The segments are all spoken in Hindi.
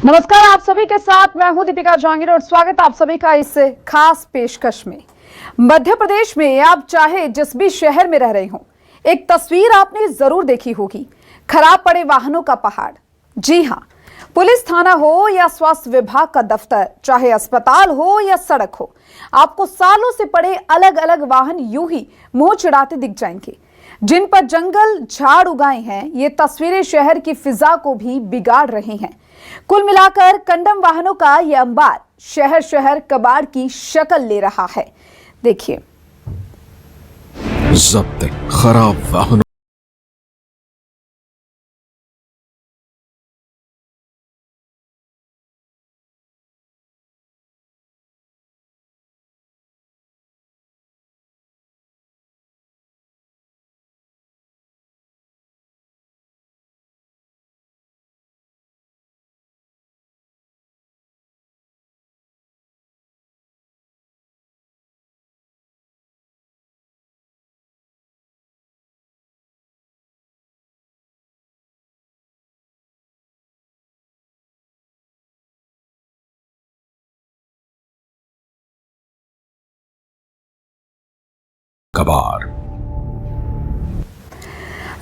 नमस्कार, आप सभी के साथ मैं हूं दीपिका जहांगीर और स्वागत आप सभी का इस खास पेशकश में। मध्य प्रदेश में आप चाहे जिस भी शहर में रह रहे हो, एक तस्वीर आपने जरूर देखी होगी, खराब पड़े वाहनों का पहाड़। जी हां, पुलिस थाना हो या स्वास्थ्य विभाग का दफ्तर, चाहे अस्पताल हो या सड़क हो, आपको सालों से पड़े अलग अलग वाहन यूं ही मुंह चिढ़ाते दिख जाएंगे, जिन पर जंगल झाड़ उगाए हैं। ये तस्वीरें शहर की फिजा को भी बिगाड़ रही हैं। कुल मिलाकर कंडम वाहनों का यह अंबार शहर शहर कबाड़ की शक्ल ले रहा है। देखिए, जब्त खराब वाहनों कबाड़।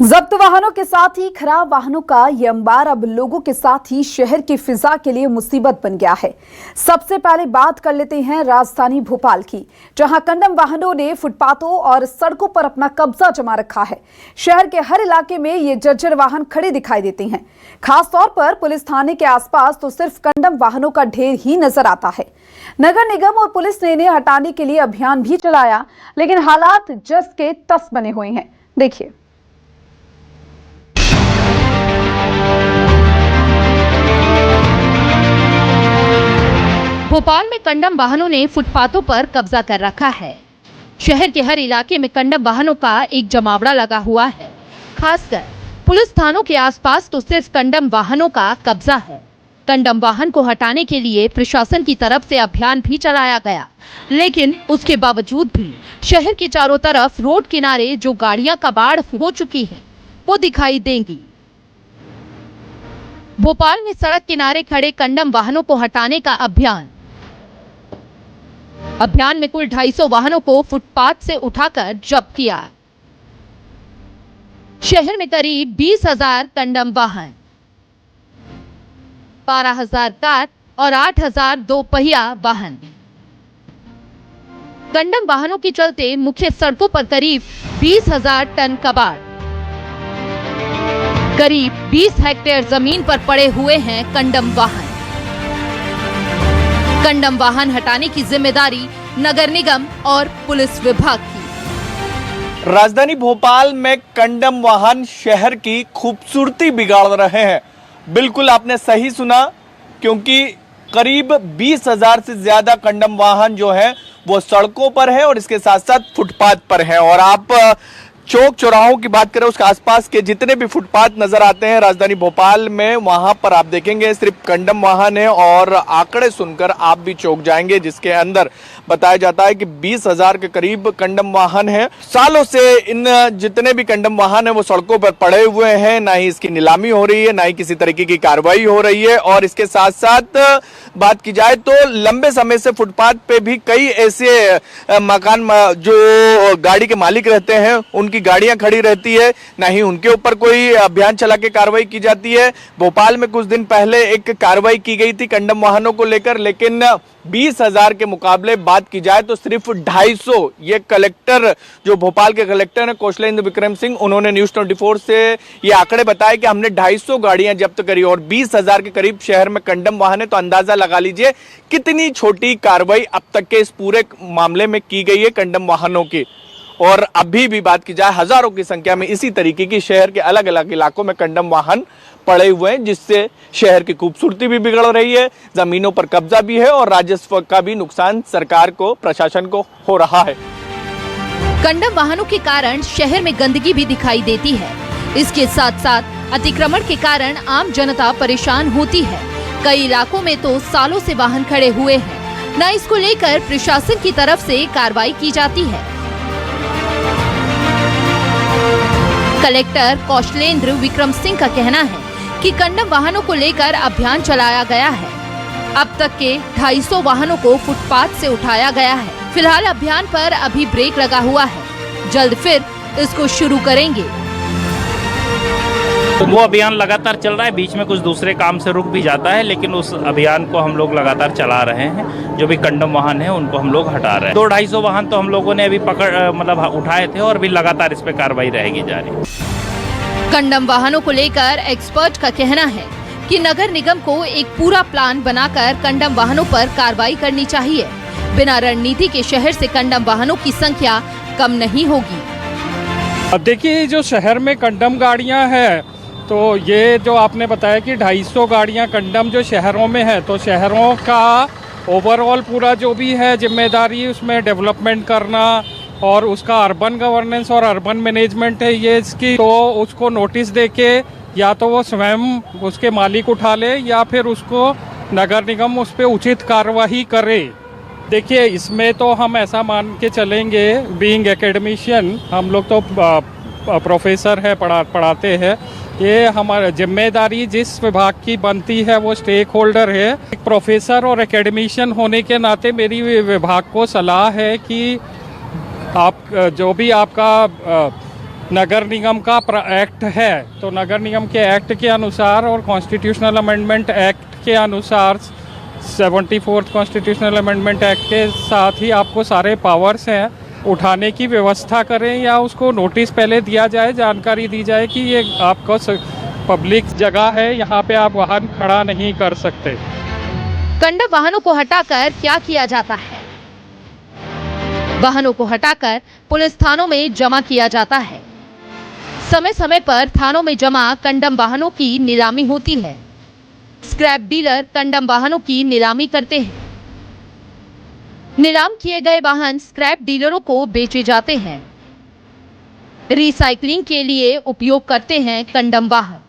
जब्त वाहनों के साथ ही खराब वाहनों का यह अंबार अब लोगों के साथ ही शहर की फिजा के लिए मुसीबत बन गया है। सबसे पहले बात कर लेते हैं राजधानी भोपाल की, जहां कंडम वाहनों ने फुटपाथों और सड़कों पर अपना कब्जा जमा रखा है। शहर के हर इलाके में ये जर्जर वाहन खड़े दिखाई देते हैं। खासतौर पर पुलिस थाने के आसपास तो सिर्फ कंडम वाहनों का ढेर ही नजर आता है। नगर निगम और पुलिस ने इन्हें हटाने के लिए अभियान भी चलाया, लेकिन हालात जस के तस बने हुए हैं। देखिए, भोपाल में कंडम वाहनों ने फुटपाथों पर कब्जा कर रखा है। शहर के हर इलाके में कंडम वाहनों का एक जमावड़ा लगा हुआ है। खासकर पुलिस थानों के आसपास तो सिर्फ कंडम वाहनों का कब्जा है। कंडम वाहन को हटाने के लिए प्रशासन की तरफ से अभियान भी चलाया गया, लेकिन उसके बावजूद भी शहर के चारों तरफ रोड किनारे जो गाड़ियां कबाड़ हो चुकी हैं, वो दिखाई देंगी। भोपाल में सड़क किनारे खड़े कंडम वाहनों को हटाने का अभियान में कुल 250 वाहनों को फुटपाथ से उठाकर जब्त किया। शहर में करीब 20,000 कंडम वाहन, 12,000 कार और 8,000 दोपहिया वाहन। कंडम वाहनों के चलते मुख्य सड़कों पर करीब 20,000 टन कबाड़, करीब 20 हेक्टेयर जमीन पर पड़े हुए हैं कंडम वाहन। कंडम वाहन हटाने की जिम्मेदारी नगर निगम और पुलिस विभाग की। राजधानी भोपाल में कंडम वाहन शहर की खूबसूरती बिगाड़ रहे हैं। बिल्कुल आपने सही सुना, क्योंकि करीब 20,000 से ज्यादा कंडम वाहन जो है वो सड़कों पर है और इसके साथ साथ फुटपाथ पर है। और आप चौक चौराहों की बात करें, उसके आसपास के जितने भी फुटपाथ नजर आते हैं राजधानी भोपाल में, वहां पर आप देखेंगे सिर्फ कंडम वाहन है। और आंकड़े सुनकर आप भी चौंक जाएंगे, जिसके अंदर बताया जाता है कि 20,000 के करीब कंडम वाहन है। सालों से इन जितने भी कंडम वाहन है वो सड़कों पर पड़े हुए हैं, ना ही इसकी नीलामी हो रही है, ना ही किसी तरीके की कार्रवाई हो रही है। और इसके साथ साथ बात की जाए तो लंबे समय से फुटपाथ पे भी कई ऐसे मकान जो गाड़ी के मालिक रहते हैं, उनकी गाड़ियां खड़ी रहती है, ना ही उनके ऊपर कोई अभियान चला के कार्रवाई की जाती है। भोपाल में कुछ दिन पहले एक कार्रवाई की गई थी कंडम वाहनों को लेकर, लेकिन 20,000 के मुकाबले बात की जाए तो सिर्फ 250। ये कलेक्टर, जो भोपाल के कलेक्टर हैं कौशलेंद्र विक्रम सिंह, उन्होंने न्यूज 24 से ये आंकड़े बताए कि हमने 250 गाड़ियां जब्त करी और 20,000 के करीब शहर में कंडम वाहन है। तो अंदाजा लगा लीजिए कितनी छोटी कार्रवाई अब तक के इस पूरे मामले में की गई है कंडम वाहनों की। और अभी भी बात की जाए, हजारों की संख्या में इसी तरीके की शहर के अलग अलग इलाकों में कंडम वाहन पड़े हुए हैं, जिससे शहर की खूबसूरती भी बिगड़ रही है, जमीनों पर कब्जा भी है और राजस्व का भी नुकसान सरकार को, प्रशासन को हो रहा है। कंडम वाहनों के कारण शहर में गंदगी भी दिखाई देती है। इसके साथ साथ अतिक्रमण के कारण आम जनता परेशान होती है। कई इलाकों में तो सालों से वाहन खड़े हुए हैं, न इसको लेकर प्रशासन की तरफ से कार्रवाई की जाती है। कलेक्टर कौशलेंद्र विक्रम सिंह का कहना है कि कंडम वाहनों को लेकर अभियान चलाया गया है। अब तक के 250 वाहनों को फुटपाथ से उठाया गया है। फिलहाल अभियान पर अभी ब्रेक लगा हुआ है, जल्द फिर इसको शुरू करेंगे। तो वो अभियान लगातार चल रहा है, बीच में कुछ दूसरे काम से रुक भी जाता है, लेकिन उस अभियान को हम लोग लगातार चला रहे हैं। जो भी कंडम वाहन है उनको हम लोग हटा रहे हैं। 200-250 वाहन तो हम लोगों ने अभी उठाए थे और भी लगातार इस पे कार्रवाई रहेगी जारी। कंडम वाहनों को लेकर एक्सपर्ट का कहना है कि नगर निगम को एक पूरा प्लान बनाकर कंडम वाहनों पर कार्रवाई करनी चाहिए। बिना रणनीति के शहर से कंडम वाहनों की संख्या कम नहीं होगी। अब देखिए, जो शहर में कंडम गाड़ियां हैं, तो ये जो आपने बताया कि 250 गाड़ियां कंडम जो शहरों में है, तो शहरों का ओवरऑल पूरा जो भी है जिम्मेदारी उसमें डेवलपमेंट करना और उसका अर्बन गवर्नेंस और अर्बन मैनेजमेंट है ये इसकी। तो उसको नोटिस देके या तो वो स्वयं उसके मालिक उठा ले या फिर उसको नगर निगम उस पर उचित कार्रवाई करे। देखिए, इसमें तो हम ऐसा मान के चलेंगे, बीइंग एकेडमिशियन, हम लोग तो प्रोफेसर है, पढ़ाते हैं। ये हमारी जिम्मेदारी जिस विभाग की बनती है वो स्टेक होल्डर है। एक प्रोफेसर और एकेडमिशियन होने के नाते मेरी विभाग को सलाह है कि आप जो भी आपका नगर निगम का एक्ट है, तो नगर निगम के एक्ट के अनुसार और कॉन्स्टिट्यूशनल अमेंडमेंट एक्ट के अनुसार 74th कॉन्स्टिट्यूशनल अमेंडमेंट एक्ट के साथ ही आपको सारे पावर्स हैं, उठाने की व्यवस्था करें या उसको नोटिस पहले दिया जाए, जानकारी दी जाए कि ये आपको पब्लिक जगह है, यहाँ पे आप वाहन खड़ा नहीं कर सकते। कंडम वाहनों को हटाकर क्या किया जाता है? वाहनों को हटाकर पुलिस थानों में जमा किया जाता है। समय समय पर थानों में जमा कंडम वाहनों की नीलामी होती है। स्क्रैप डीलर कंडम वाहनों की नीलामी करते हैं। नीलाम किए गए वाहन स्क्रैप डीलरों को बेचे जाते हैं। रिसाइकलिंग के लिए उपयोग करते हैं कंडम वाहन।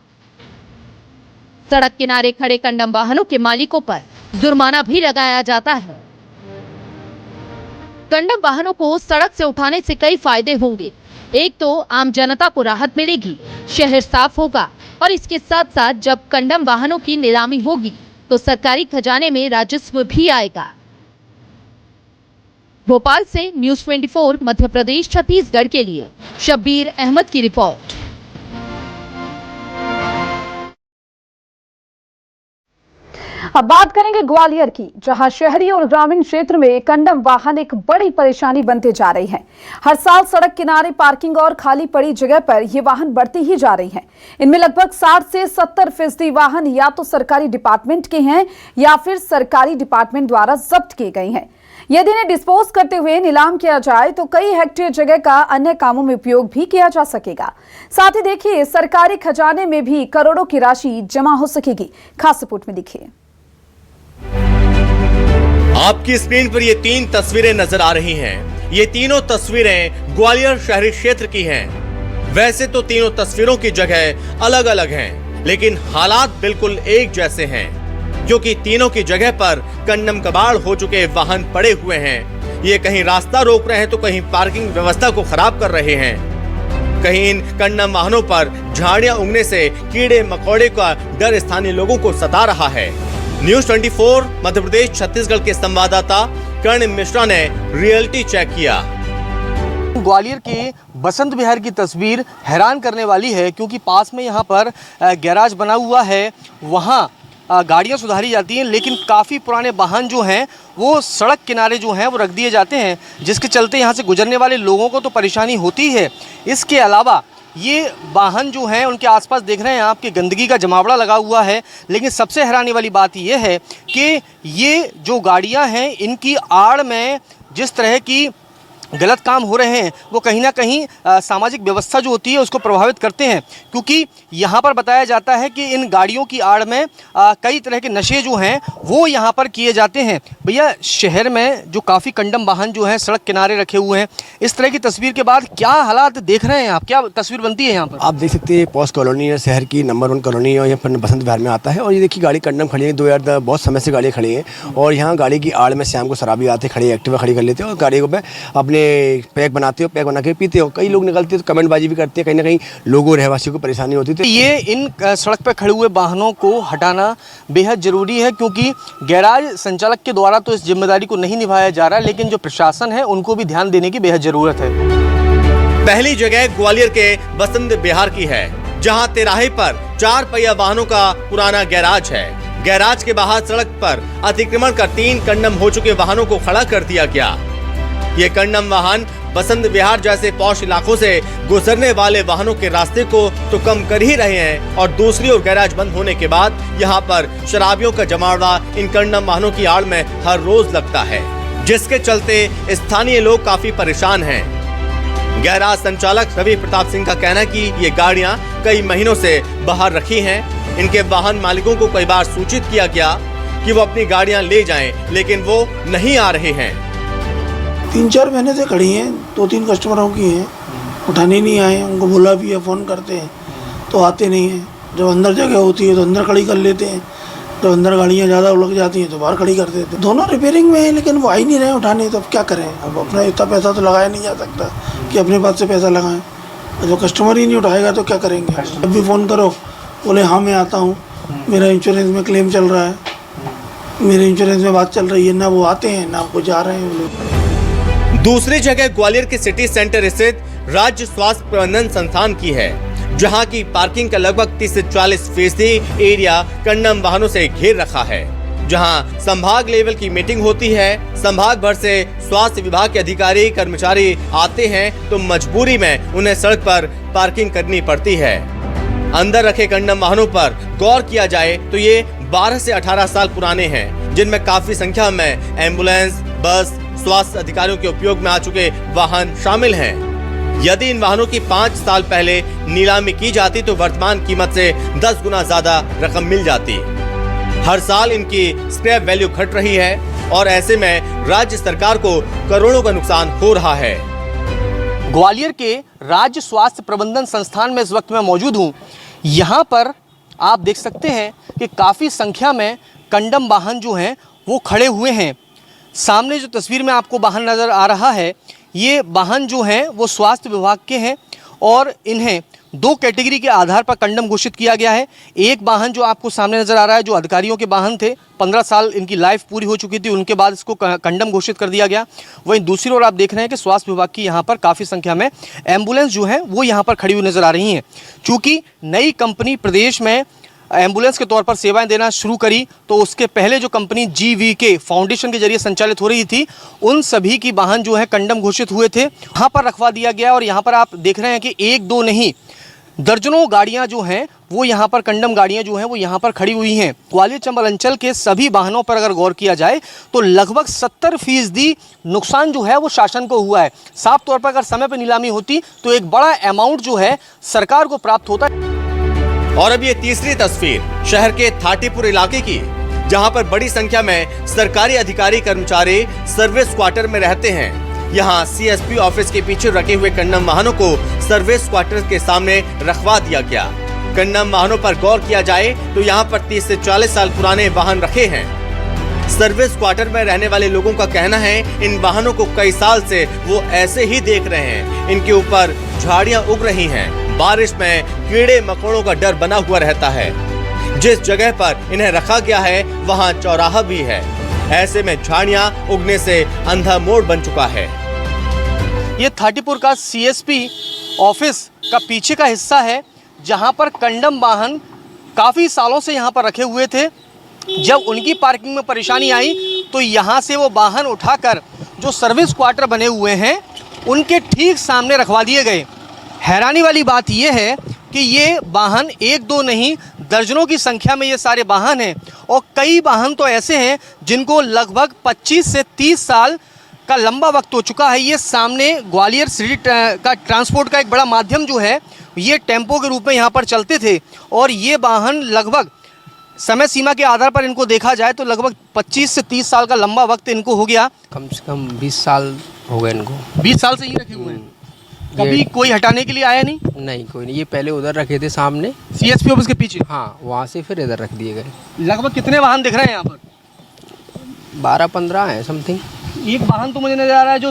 सड़क किनारे खड़े कंडम वाहनों के मालिकों पर जुर्माना भी लगाया जाता है। कंडम वाहनों को सड़क से उठाने से कई फायदे होंगे। एक तो आम जनता को राहत मिलेगी, शहर साफ होगा और इसके साथ साथ जब कंडम वाहनों की नीलामी होगी तो सरकारी खजाने में राजस्व भी आएगा। भोपाल से न्यूज़ 24 मध्य प्रदेश छत्तीसगढ़ के लिए शब्बीर अहमद की रिपोर्ट। अब बात करेंगे ग्वालियर की, जहां शहरी और ग्रामीण क्षेत्र में कंडम वाहन एक बड़ी परेशानी बनते जा रही हैं। हर साल सड़क किनारे पार्किंग और खाली पड़ी जगह पर ये वाहन बढ़ती ही जा रही हैं। इनमें लगभग 60 से 70% वाहन या तो सरकारी डिपार्टमेंट के हैं या फिर सरकारी डिपार्टमेंट द्वारा जब्त किए गए हैं। यदि इन्हें डिस्पोज करते हुए नीलाम किया जाए तो कई हेक्टेयर जगह का अन्य कामों में उपयोग भी किया जा सकेगा। साथ ही देखिए, सरकारी खजाने में भी करोड़ों की राशि जमा हो सकेगी। खास रिपोर्ट में देखिए। आपकी स्क्रीन पर ये 3 तस्वीरें नजर आ रही हैं। ये तीनों तस्वीरें ग्वालियर शहरी क्षेत्र की हैं। वैसे तो तीनों तस्वीरों की जगह अलग अलग हैं, लेकिन हालात बिल्कुल एक जैसे हैं, क्योंकि तीनों की जगह पर कंडम कबाड़ हो चुके वाहन पड़े हुए हैं। ये कहीं रास्ता रोक रहे हैं तो कहीं पार्किंग व्यवस्था को खराब कर रहे हैं। कहीं इन कंडम वाहनों पर झाड़ियां उगने से कीड़े मकोड़े का डर स्थानीय लोगों को सता रहा है। न्यूज़ 24 मध्य प्रदेश छत्तीसगढ़ के संवाददाता कर्ण मिश्रा ने रियलिटी चेक किया। ग्वालियर के बसंत विहार की तस्वीर हैरान करने वाली है, क्योंकि पास में यहाँ पर गैराज बना हुआ है, वहाँ गाड़ियाँ सुधारी जाती हैं, लेकिन काफ़ी पुराने वाहन जो हैं वो सड़क किनारे जो हैं वो रख दिए जाते हैं, जिसके चलते यहाँ से गुजरने वाले लोगों को तो परेशानी होती है। इसके अलावा ये वाहन जो हैं उनके आसपास देख रहे हैं आपके गंदगी का जमावड़ा लगा हुआ है। लेकिन सबसे हैरानी वाली बात ये है कि ये जो गाड़ियां हैं इनकी आड़ में जिस तरह की गलत काम हो रहे हैं वो कहीं ना कहीं सामाजिक व्यवस्था जो होती है उसको प्रभावित करते हैं, क्योंकि यहाँ पर बताया जाता है कि इन गाड़ियों की आड़ में कई तरह के नशे जो हैं वो यहाँ पर किए जाते हैं। भैया, शहर में जो काफ़ी कंडम वाहन जो हैं सड़क किनारे रखे हुए हैं, इस तरह की तस्वीर के बाद क्या हालात देख रहे हैं आप, क्या तस्वीर बनती है यहाँ पर? आप देख सकते हैं पोस्ट कॉलोनी है, शहर की नंबर 1 कॉलोनी और यहाँ पर बसंत विहार में आता है। और ये देखिए गाड़ी कंडम खड़ी है, 2000 बहुत समय से गाड़ियाँ खड़ी हैं और यहाँ गाड़ी की आड़ में शाम को शराबी आते खड़े एक्टिवा खड़ी कर लेते हैं और गाड़ियों में अपने पैक बनाते हो, पैक बना के पीते हो। कई लोग निकलते तो कमेंटबाजी भी करते हैं, कहीं ना कहीं लोगों रहवासियों को परेशानी होती थी। ये इन सड़क पर खड़े हुए वाहनों को हटाना बेहद ज़रूरी है, क्योंकि गैराज संचालक के द्वारा तो इस जिम्मेदारी को नहीं निभाया जा रहा, लेकिन जो प्रशासन है उनको भी ध्यान देने की बेहद ज़रूरत है। पहली जगह ग्वालियर के बसंत विहार की है, जहां तिराहे पर 4 पहिया वाहनों का पुराना गैराज है। गैराज के बाहर सड़क पर अतिक्रमण कर 3 कंडम हो चुके वाहनों को खड़ा कर दिया गया। ये कंडम वाहन बसंत विहार जैसे पौष इलाकों से गुजरने वाले वाहनों के रास्ते को तो कम कर ही रहे हैं, और दूसरी ओर गैराज बंद होने के बाद यहाँ पर शराबियों का जमावड़ा इन कंडम वाहनों की आड़ में हर रोज लगता है, जिसके चलते स्थानीय लोग काफी परेशान हैं। गैराज संचालक रवि प्रताप सिंह का कहना है कि ये गाड़ियां कई महीनों से बाहर रखी हैं। इनके वाहन मालिकों को कई बार सूचित किया गया कि वो अपनी गाड़ियां ले जाएं, लेकिन वो नहीं आ रहे हैं। 3-4 महीने से खड़ी हैं, 2-3 कस्टमरों की हैं, उठाने नहीं आए। उनको बोला भी है, फ़ोन करते हैं तो आते नहीं हैं। जब अंदर जगह होती है तो अंदर खड़ी कर लेते हैं, जब अंदर गाड़ियाँ ज़्यादा लग जाती हैं तो बाहर खड़ी कर देते हैं। दोनों रिपेयरिंग में है, लेकिन वो आ ही नहीं रहे उठाने, तो अब क्या करें। अब अपना इतना पैसा तो लगाया नहीं जा सकता कि अपने पास से पैसा लगाएं। जो कस्टमर ही नहीं उठाएगा तो क्या करेंगे। जब भी फ़ोन करो बोले हाँ मैं आता हूँ, मेरा इंश्योरेंस में क्लेम चल रहा है, मेरे इंश्योरेंस में बात चल रही है। ना वो आते हैं ना वो जा रहे हैं वो लोग। दूसरी जगह ग्वालियर के सिटी सेंटर स्थित राज्य स्वास्थ्य प्रबंधन संस्थान की है, जहां की पार्किंग का लगभग 30 से 40% एरिया कंडम वाहनों से घेर रखा है। जहां संभाग लेवल की मीटिंग होती है, संभाग भर से स्वास्थ्य विभाग के अधिकारी कर्मचारी आते हैं, तो मजबूरी में उन्हें सड़क पर पार्किंग करनी पड़ती है। अंदर रखे कंडम वाहनों पर गौर किया जाए तो ये 12 से 18 साल पुराने हैं, जिनमें काफी संख्या में एम्बुलेंस, बस, स्वास्थ्य अधिकारियों के उपयोग में आ चुके वाहन शामिल हैं। यदि इन वाहनों की 5 साल पहले नीलामी की जाती तो वर्तमान कीमत से 10 गुना ज्यादा रकम मिल जाती। हर साल इनकी स्क्रैप वैल्यू घट रही है, और ऐसे में राज्य सरकार को करोड़ों का नुकसान हो रहा है। ग्वालियर के राज्य स्वास्थ्य प्रबंधन संस्थान में इस वक्त मैं मौजूद हूँ। यहाँ पर आप देख सकते हैं कि काफ़ी संख्या में कंडम वाहन जो हैं वो खड़े हुए हैं। सामने जो तस्वीर में आपको वाहन नज़र आ रहा है, ये वाहन जो हैं वो स्वास्थ्य विभाग के हैं, और इन्हें 2 कैटेगरी के आधार पर कंडम घोषित किया गया है। एक वाहन जो आपको सामने नज़र आ रहा है, जो अधिकारियों के वाहन थे, 15 साल इनकी लाइफ पूरी हो चुकी थी, उनके बाद इसको कंडम घोषित कर दिया गया। वहीं दूसरी ओर आप देख रहे हैं कि स्वास्थ्य विभाग की यहाँ पर काफ़ी संख्या में एम्बुलेंस जो है वो यहाँ पर खड़ी हुई नज़र आ रही हैं। चूँकि नई कंपनी प्रदेश में एम्बुलेंस के तौर पर सेवाएं देना शुरू करी, तो उसके पहले जो कंपनी GVK फाउंडेशन के जरिए संचालित हो रही थी, उन सभी की वाहन जो है कंडम घोषित हुए थे, यहाँ पर रखवा दिया गया। और यहाँ पर आप देख रहे हैं कि 1-2 नहीं, दर्जनों गाड़ियां जो हैं वो यहाँ पर कंडम गाड़ियां जो हैं वो यहाँ पर खड़ी हुई हैं। ग्वालियर चंबल अंचल के सभी वाहनों पर अगर गौर किया जाए तो लगभग 70% नुकसान जो है वो शासन को हुआ है। साफ तौर पर अगर समय पर नीलामी होती तो एक बड़ा अमाउंट जो है सरकार को प्राप्त होता। और अब ये तीसरी तस्वीर शहर के थाटीपुर इलाके की, जहां पर बड़ी संख्या में सरकारी अधिकारी कर्मचारी सर्विस क्वार्टर में रहते हैं। यहाँ CSP ऑफिस के पीछे रखे हुए कंडम वाहनों को सर्विस क्वार्टर के सामने रखवा दिया गया। कंडम वाहनों पर गौर किया जाए तो यहाँ पर 30 से 40 साल पुराने वाहन रखे हैं। सर्विस क्वार्टर में रहने वाले लोगों का कहना है इन वाहनों को कई साल से वो ऐसे ही देख रहे हैं। इनके ऊपर झाड़ियां उग रही हैं, बारिश में कीड़े मकोड़ों का डर बना हुआ रहता है। जिस जगह पर इन्हें रखा गया है वहाँ चौराहा भी है, ऐसे में झाड़ियां उगने से अंधा मोड़ बन चुका है। ये थाटीपुर का CSP ऑफिस का पीछे का हिस्सा है, जहां पर कंडम वाहन काफ़ी सालों से यहां पर रखे हुए थे। जब उनकी पार्किंग में परेशानी आई तो यहां से वो वाहन उठाकर जो सर्विस क्वार्टर बने हुए हैं उनके ठीक सामने रखवा दिए गए। हैरानी वाली बात यह है कि ये वाहन 1-2 नहीं, दर्जनों की संख्या में ये सारे वाहन हैं, और कई वाहन तो ऐसे हैं जिनको लगभग 25 से 30 साल का लंबा वक्त हो चुका है। ये सामने ग्वालियर सिटी का ट्रांसपोर्ट का एक बड़ा माध्यम जो है ये टेम्पो के रूप में यहाँ पर चलते थे, और ये वाहन लगभग समय सीमा के आधार पर इनको देखा जाए तो लगभग 25 से 30 साल का लंबा वक्त इनको हो गया। कम से कम 20 साल हो गए इनको। 20 साल से ही रखे हुए हैं। कभी कोई हटाने के लिए आया नहीं? नहीं, कोई नहीं। ये पहले उधर रखे थे सामने CSP ऑफिस के पीछे। हाँ, वहाँ से फिर इधर रख दिए गए। लगभग कितने वाहन दिख रहे हैं यहाँ पर? 12-15 हैं समथिंग। एक वाहन तो मुझे नजर आ रहा है जो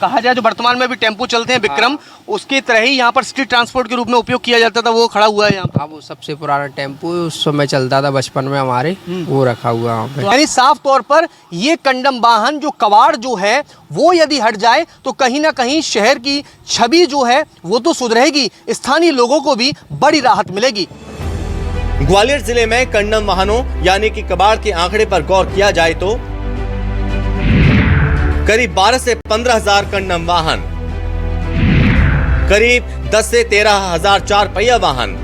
कहा जाए जो वर्तमान में भी टेम्पो चलते हैं विक्रम, उसकी तरह ही यहाँ पर स्ट्रीट ट्रांसपोर्ट के रूप में उपयोग किया जाता था, वो खड़ा हुआ है यहाँ पर। हाँ, वो सबसे पुराना टेम्पो उस समय चलता था बचपन में हमारे, वो रखा हुआ है वहाँ पे। यानी साफ तौर पर ये कंडम वाहन जो कबाड़ जो है वो यदि हट जाए तो कहीं ना कहीं शहर की छवि जो है वो तो सुधरेगी, स्थानीय लोगों को भी बड़ी राहत मिलेगी। ग्वालियर जिले में कंडम वाहनों यानी कि कबाड़ के आंकड़े पर गौर किया जाए तो करीब 12 से 15 हजार कंडम वाहन, करीब 10 से 13 हजार 4 पहिया वाहन,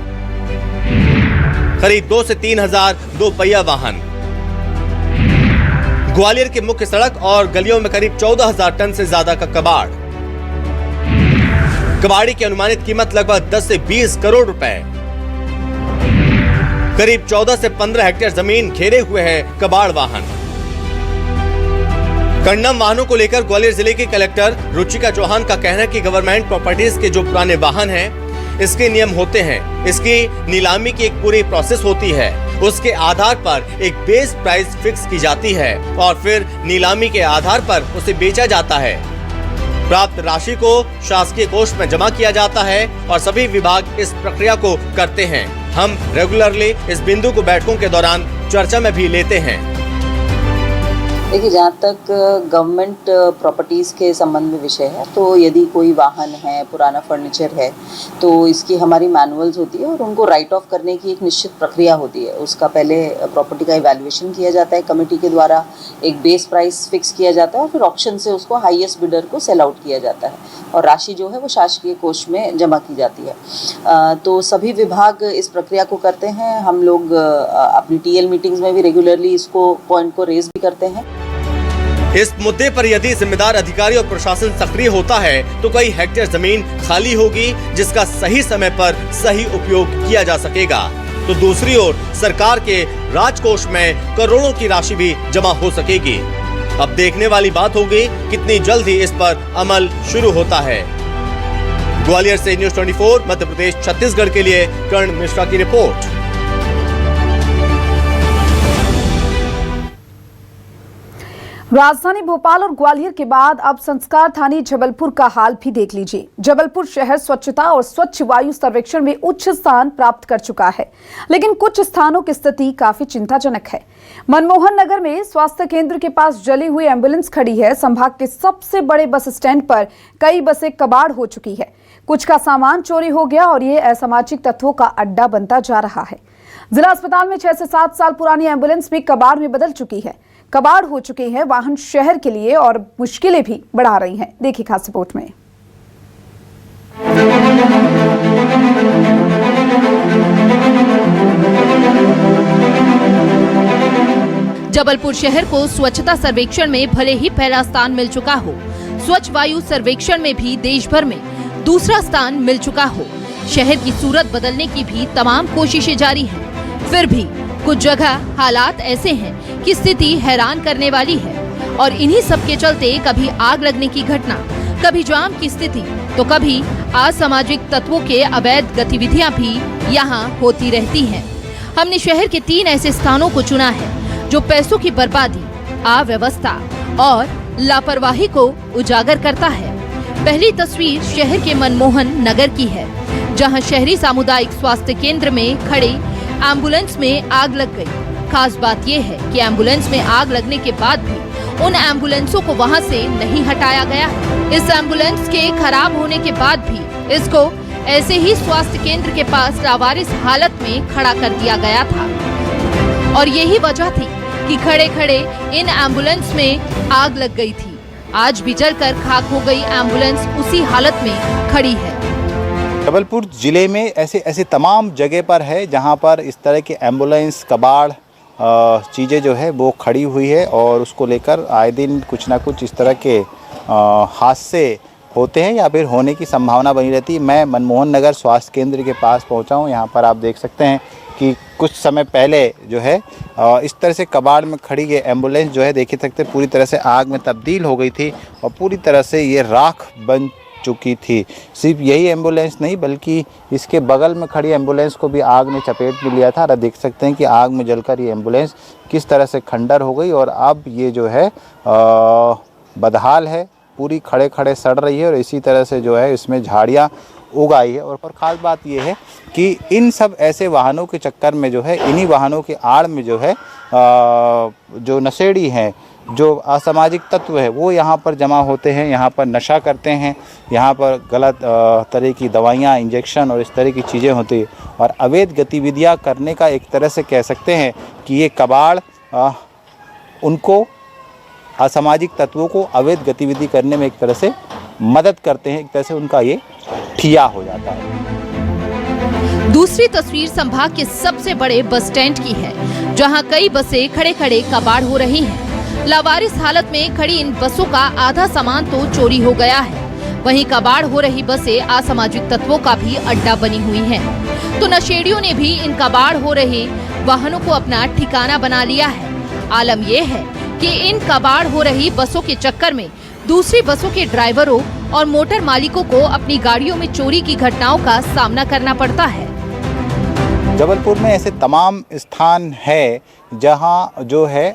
करीब 2 से 3 हजार 2 पहिया वाहन। ग्वालियर की मुख्य सड़क और गलियों में करीब 14,000 टन से ज्यादा का कबाड़। कबाड़ी की अनुमानित कीमत लगभग 10 से 20 करोड़ रुपए। करीब 14 से 15 हेक्टेयर जमीन घेरे हुए है कबाड़ वाहन। कंडम वाहनों को लेकर ग्वालियर जिले के कलेक्टर रुचिका चौहान का कहना है कि गवर्नमेंट प्रॉपर्टीज के जो पुराने वाहन हैं, इसके नियम होते हैं, इसकी नीलामी की एक पूरी प्रोसेस होती है, उसके आधार पर एक बेस प्राइस फिक्स की जाती है और फिर नीलामी के आधार पर उसे बेचा जाता है। प्राप्त राशि को शासकीय कोष में जमा किया जाता है और सभी विभाग इस प्रक्रिया को करते हैं। हम रेगुलरली इस बिंदु को बैठकों के दौरान चर्चा में भी लेते हैं। देखिए, जहाँ तक गवर्नमेंट प्रॉपर्टीज़ के संबंध में विषय है, तो यदि कोई वाहन है, पुराना फर्नीचर है, तो इसकी हमारी मैनुअल्स होती है और उनको राइट ऑफ करने की एक निश्चित प्रक्रिया होती है। उसका पहले प्रॉपर्टी का इवैल्यूएशन किया जाता है कमेटी के द्वारा, एक बेस प्राइस फिक्स किया जाता है और फिर ऑक्शन से उसको हाईएस्ट बिडर को सेल आउट किया जाता है और राशि जो है वो शासकीय कोष में जमा की जाती है। तो सभी विभाग इस प्रक्रिया को करते हैं। हम लोग अपनी टीएल मीटिंग्स में भी रेगुलरली इसको पॉइंट को रेज भी करते हैं। इस मुद्दे पर यदि जिम्मेदार अधिकारी और प्रशासन सक्रिय होता है तो कई हेक्टेयर जमीन खाली होगी जिसका सही समय पर सही उपयोग किया जा सकेगा। तो दूसरी ओर सरकार के राजकोष में करोड़ों की राशि भी जमा हो सकेगी। अब देखने वाली बात होगी कितनी जल्द ही इस पर अमल शुरू होता है। ग्वालियर से न्यूज़ 24 मध्य प्रदेश छत्तीसगढ़ के लिए कर्ण मिश्रा की रिपोर्ट। राजधानी भोपाल और ग्वालियर के बाद अब संस्कार थानी जबलपुर का हाल भी देख लीजिए। जबलपुर शहर स्वच्छता और स्वच्छ वायु सर्वेक्षण में उच्च स्थान प्राप्त कर चुका है, लेकिन कुछ स्थानों की स्थिति काफी चिंताजनक है। मनमोहन नगर में स्वास्थ्य केंद्र के पास जली हुई एम्बुलेंस खड़ी है। संभाग के सबसे बड़े बस स्टैंड पर कई बसें कबाड़ हो चुकी है। कुछ का सामान चोरी हो गया और ये असामाजिक तत्वों का अड्डा बनता जा रहा है। जिला अस्पताल में 6 से 7 साल पुरानी एम्बुलेंस भी कबाड़ में बदल चुकी है। कबाड़ हो चुके हैं वाहन शहर के लिए और मुश्किलें भी बढ़ा रही हैं। देखिए खास रिपोर्ट में। जबलपुर शहर को स्वच्छता सर्वेक्षण में भले ही पहला स्थान मिल चुका हो, स्वच्छ वायु सर्वेक्षण में भी देश भर में दूसरा स्थान मिल चुका हो, शहर की सूरत बदलने की भी तमाम कोशिशें जारी हैं, फिर भी कुछ जगह हालात ऐसे हैं कि स्थिति हैरान करने वाली है और इन्हीं सब के चलते कभी आग लगने की घटना, कभी जाम की स्थिति, तो कभी असामाजिक तत्वों के अवैध गतिविधियां भी यहाँ होती रहती हैं। हमने शहर के 3 ऐसे स्थानों को चुना है जो पैसों की बर्बादी, अव्यवस्था और लापरवाही को उजागर करता है। पहली तस्वीर शहर के मनमोहन नगर की है, जहाँ शहरी सामुदायिक स्वास्थ्य केंद्र में खड़े एम्बुलेंस में आग लग गई। खास बात यह है कि एम्बुलेंस में आग लगने के बाद भी उन एम्बुलेंसों को वहां से नहीं हटाया गया। इस एम्बुलेंस के खराब होने के बाद भी इसको ऐसे ही स्वास्थ्य केंद्र के पास लावारिस हालत में खड़ा कर दिया गया था और यही वजह थी कि खड़े खड़े इन एम्बुलेंस में आग लग गई थी। आज भी जलकर खाक हो गई एम्बुलेंस उसी हालत में खड़ी है। जबलपुर ज़िले में ऐसे तमाम जगह पर है जहां पर इस तरह के एम्बुलेंस कबाड़ चीज़ें जो है वो खड़ी हुई है और उसको लेकर आए दिन कुछ ना कुछ इस तरह के हादसे होते हैं या फिर होने की संभावना बनी रहती है। मैं मनमोहन नगर स्वास्थ्य केंद्र के पास पहुंचा हूं। यहाँ पर आप देख सकते हैं कि कुछ समय पहले जो है इस तरह से कबाड़ में खड़ी ये एम्बुलेंस जो है देख सकते पूरी तरह से आग में तब्दील हो गई थी और पूरी तरह से ये राख बन चुकी थी। सिर्फ यही एम्बुलेंस नहीं बल्कि इसके बगल में खड़ी एम्बुलेंस को भी आग ने चपेट में लिया था और देख सकते हैं कि आग में जलकर ये एम्बुलेंस किस तरह से खंडर हो गई और अब ये जो है बदहाल है, पूरी खड़े खड़े सड़ रही है और इसी तरह से जो है इसमें झाड़ियाँ उग आई है। और ख़ास बात ये है कि इन सब ऐसे वाहनों के चक्कर में जो है, इन्हीं वाहनों के आड़ में जो है जो नशेड़ी हैं, जो असामाजिक तत्व है, वो यहाँ पर जमा होते हैं, यहाँ पर नशा करते हैं, यहाँ पर गलत तरह की दवाइयाँ, इंजेक्शन और इस तरह की चीज़ें होती हैं और अवैध गतिविधियाँ करने का एक तरह से कह सकते हैं कि ये कबाड़ उनको असामाजिक तत्वों को अवैध गतिविधि करने में एक तरह से मदद करते हैं, एक तरह से उनका ये ठिया हो जाता है। दूसरी तस्वीर संभाग के सबसे बड़े बस स्टैंड की है, जहां कई बसें खड़े खड़े कबाड़ हो रही हैं। लावारिस हालत में खड़ी इन बसों का आधा सामान तो चोरी हो गया है, वहीं कबाड़ हो रही बसें असामाजिक तत्वों का भी अड्डा बनी हुई हैं। तो नशेड़ियों ने भी इन कबाड़ हो रहे वाहनों को अपना ठिकाना बना लिया है। आलम यह है कि इन कबाड़ हो रही बसों के चक्कर में दूसरी बसों के ड्राइवरों और मोटर मालिकों को अपनी गाड़ियों में चोरी की घटनाओं का सामना करना पड़ता है। जबलपुर में ऐसे तमाम स्थान है जहां जो है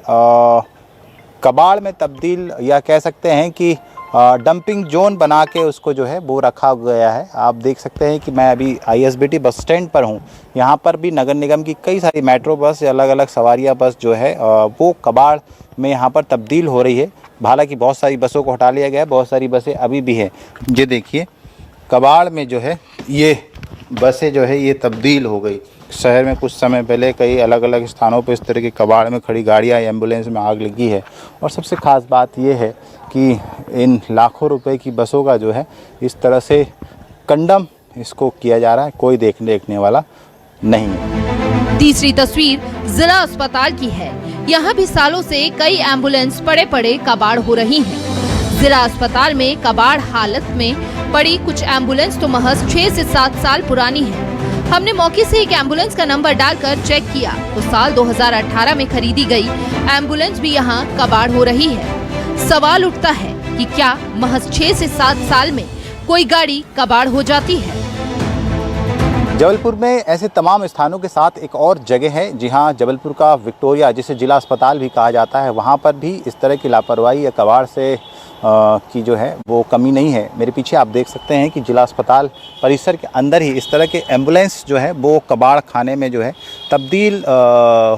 कबाड़ में तब्दील या कह सकते हैं कि डंपिंग जोन बना के उसको जो है वो रखा गया है। आप देख सकते हैं कि मैं अभी ISBT बस स्टैंड पर हूँ। यहाँ पर भी नगर निगम की कई सारी मेट्रो बस या अलग अलग सवारियाँ बस जो है वो कबाड़ में यहाँ पर तब्दील हो रही है। हालांकि बहुत सारी बसों को हटा लिया गया है, बहुत सारी बसें अभी भी हैं। ये देखिए कबाड़ में जो है ये बसें जो है ये तब्दील हो गई। शहर में कुछ समय पहले कई अलग अलग स्थानों पर इस तरह के कबाड़ में खड़ी गाड़ियाँ एम्बुलेंस में आग लगी है। और सबसे ख़ास बात ये है कि इन लाखों रुपए की बसों का जो है इस तरह से कंडम इसको किया जा रहा है, कोई देखने वाला नहीं है। तीसरी तस्वीर जिला अस्पताल की है। यहाँ भी सालों से कई एम्बुलेंस पड़े पड़े कबाड़ हो रही हैं। जिला अस्पताल में कबाड़ हालत में पड़ी कुछ एम्बुलेंस तो महज 6 से 7 साल पुरानी है। हमने मौके से एक एम्बुलेंस का नंबर डालकर चेक किया तो साल 2018 में खरीदी गई एम्बुलेंस भी यहाँ कबाड़ हो रही है। सवाल उठता है कि क्या महज 6 से 7 साल में कोई गाड़ी कबाड़ हो जाती है? जबलपुर में ऐसे तमाम स्थानों के साथ एक और जगह है। जी हाँ, जबलपुर का विक्टोरिया, जिसे जिला अस्पताल भी कहा जाता है, वहाँ पर भी इस तरह की लापरवाही या कबाड़ से की जो है वो कमी नहीं है। मेरे पीछे आप देख सकते हैं कि जिला अस्पताल परिसर के अंदर ही इस तरह के एम्बुलेंस जो है वो कबाड़ खाने में जो है तब्दील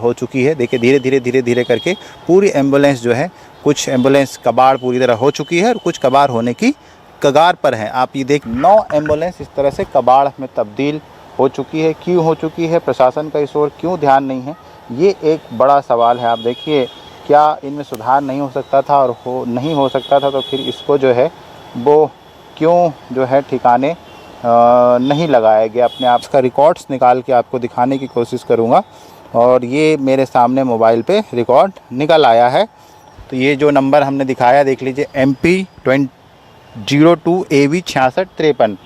हो चुकी है। देखिए धीरे धीरे करके पूरी एम्बुलेंस जो है, कुछ एम्बुलेंस कबाड़ पूरी तरह हो चुकी है और कुछ कबाड़ होने की कगार पर है। आप ये देख 9 एम्बुलेंस इस तरह से कबाड़ में तब्दील हो चुकी है। क्यों हो चुकी है, प्रशासन का इस ओर क्यों ध्यान नहीं है, ये एक बड़ा सवाल है। आप देखिए क्या इनमें सुधार नहीं हो सकता था, और नहीं हो सकता था तो फिर इसको जो है वो क्यों जो है ठिकाने नहीं लगाया गया। अपने आप का रिकॉर्ड्स निकाल के आपको दिखाने की कोशिश करूँगा और ये मेरे सामने मोबाइल पे रिकॉर्ड निकल आया है। तो ये जो नंबर हमने दिखाया देख लीजिए MP 02 AV 6653।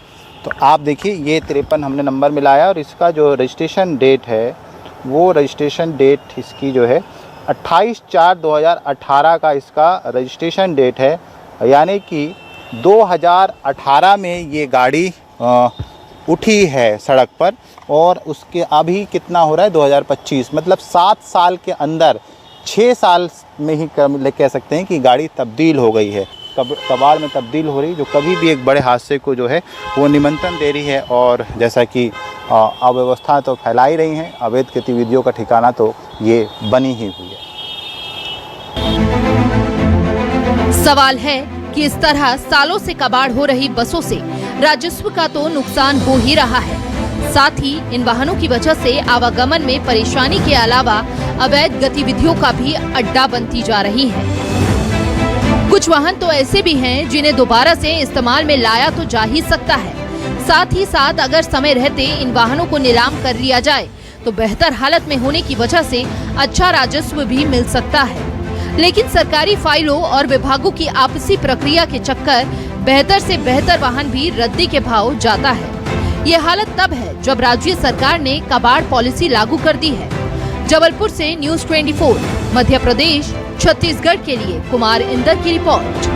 तो आप देखिए ये 53 हमने नंबर मिलाया और इसका जो रजिस्ट्रेशन डेट है वो रजिस्ट्रेशन डेट इसकी जो है 28/4/2018 का इसका रजिस्ट्रेशन डेट है। यानी कि 2018 में ये गाड़ी उठी है सड़क पर और उसके अभी कितना हो रहा है 2025, मतलब 7 साल के अंदर 6 साल में ही कह सकते हैं कि गाड़ी तब्दील हो गई है, कबाड़ में तब्दील हो रही, जो कभी भी एक बड़े हादसे को जो है वो निमंत्रण दे रही है। और जैसा कि अव्यवस्था तो फैलाई रही हैं, अवैध गतिविधियों का ठिकाना तो ये बनी ही हुई है। सवाल है कि इस तरह सालों से कबाड़ हो रही बसों से राजस्व का तो नुकसान हो ही रहा है, साथ ही इन वाहनों की वजह से आवागमन में परेशानी के अलावा अवैध गतिविधियों का भी अड्डा बनती जा रही है। कुछ वाहन तो ऐसे भी हैं जिन्हें दोबारा से इस्तेमाल में लाया तो जा ही सकता है। साथ ही साथ अगर समय रहते इन वाहनों को नीलाम कर लिया जाए तो बेहतर हालत में होने की वजह से अच्छा राजस्व भी मिल सकता है। लेकिन सरकारी फाइलों और विभागों की आपसी प्रक्रिया के चक्कर बेहतर से बेहतर वाहन भी रद्दी के भाव जाता है। ये हालत तब है जब राज्य सरकार ने कबाड़ पॉलिसी लागू कर दी है। जबलपुर से न्यूज़ 24 मध्य प्रदेश छत्तीसगढ़ के लिए कुमार इंदर की रिपोर्ट।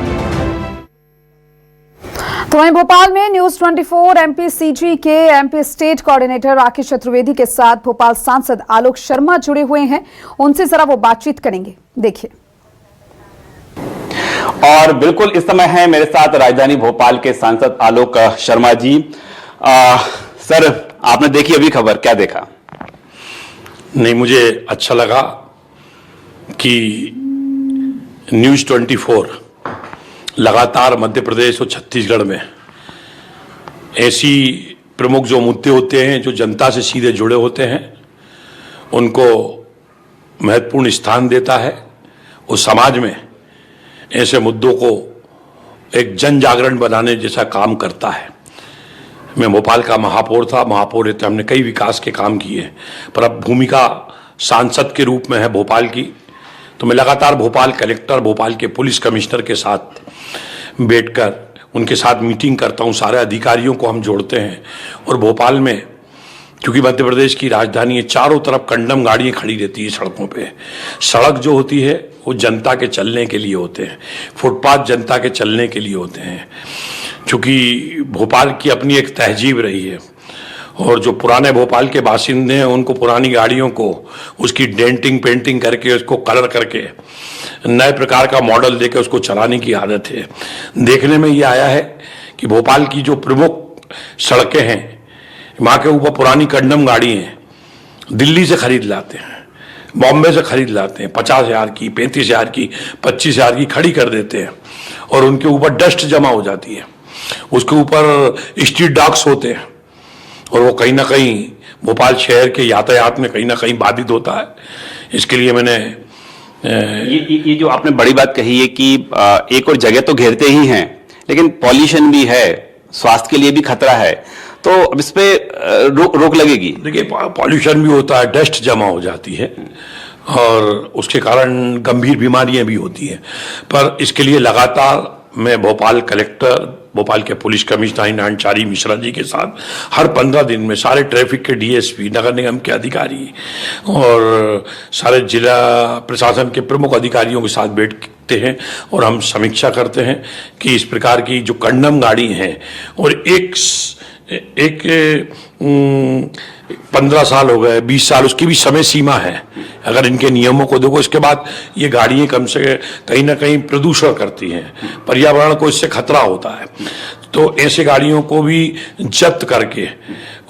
तो वहीं भोपाल में न्यूज़ 24 MPCG के MP state coordinator Rakesh Chaturvedi के साथ भोपाल सांसद आलोक शर्मा जुड़े हुए हैं, उनसे जरा वो बातचीत करेंगे, देखिए। और बिल्कुल इस समय है मेरे साथ राजधानी भोपाल के सांसद आलोक शर्मा जी। सर, आपने देखी अभी खबर, क्या देखा? नहीं, मुझे अच्छा लगा कि न्यूज़ 24 लगातार मध्य प्रदेश और छत्तीसगढ़ में ऐसी प्रमुख जो मुद्दे होते हैं जो जनता से सीधे जुड़े होते हैं उनको महत्वपूर्ण स्थान देता है और समाज में ऐसे मुद्दों को एक जन जागरण बनाने जैसा काम करता है। मैं भोपाल का महापौर था, महापौर रहते हमने कई विकास के काम किए, पर अब भूमिका सांसद के रूप में है भोपाल की, तो मैं लगातार भोपाल कलेक्टर, भोपाल के पुलिस कमिश्नर के साथ बैठकर उनके साथ मीटिंग करता हूँ। सारे अधिकारियों को हम जोड़ते हैं और भोपाल में क्योंकि मध्य प्रदेश की राजधानी है, चारों तरफ कंडम गाड़ियाँ खड़ी रहती है सड़कों पे। सड़क जो होती है वो जनता के चलने के लिए होते हैं, फुटपाथ जनता के चलने के लिए होते हैं। क्योंकि भोपाल की अपनी एक तहजीब रही है और जो पुराने भोपाल के बासिंदे हैं उनको पुरानी गाड़ियों को उसकी डेंटिंग पेंटिंग करके उसको कलर करके नए प्रकार का मॉडल देकर उसको चलाने की आदत है। देखने में ये आया है कि भोपाल की जो प्रमुख सड़कें हैं वहाँ के ऊपर पुरानी कंडम गाड़ी हैं, दिल्ली से खरीद लाते हैं, बॉम्बे से खरीद लाते हैं, 50,000 की, 35,000 की, 25,000 की खड़ी कर देते हैं और उनके ऊपर डस्ट जमा हो जाती है। उसके ऊपर स्ट्रीट डॉग्स होते हैं और वो कहीं ना कहीं भोपाल शहर के यातायात में कहीं ना कहीं बाधित होता है। इसके लिए मैंने ये जो आपने बड़ी बात कही है कि एक और जगह तो घेरते ही हैं लेकिन पॉल्यूशन भी है, स्वास्थ्य के लिए भी खतरा है, तो अब इस पे रोक लगेगी? देखिए, पॉल्यूशन भी होता है, डस्ट जमा हो जाती है और उसके कारण गंभीर बीमारियां भी होती हैं। पर इसके लिए लगातार मैं भोपाल कलेक्टर, भोपाल के पुलिस कमिश्नर नानचारी मिश्रा जी के साथ हर 15 दिन में सारे ट्रैफिक के डीएसपी, नगर निगम के अधिकारी और सारे जिला प्रशासन के प्रमुख अधिकारियों के साथ बैठते हैं और हम समीक्षा करते हैं कि इस प्रकार की जो कंडम गाड़ी हैं और एक 15 साल हो गए, 20 साल, उसकी भी समय सीमा है। अगर इनके नियमों को देखो, इसके बाद ये गाड़ियाँ कम से कहीं ना कहीं प्रदूषण करती हैं, पर्यावरण को इससे खतरा होता है। तो ऐसे गाड़ियों को भी जब्त करके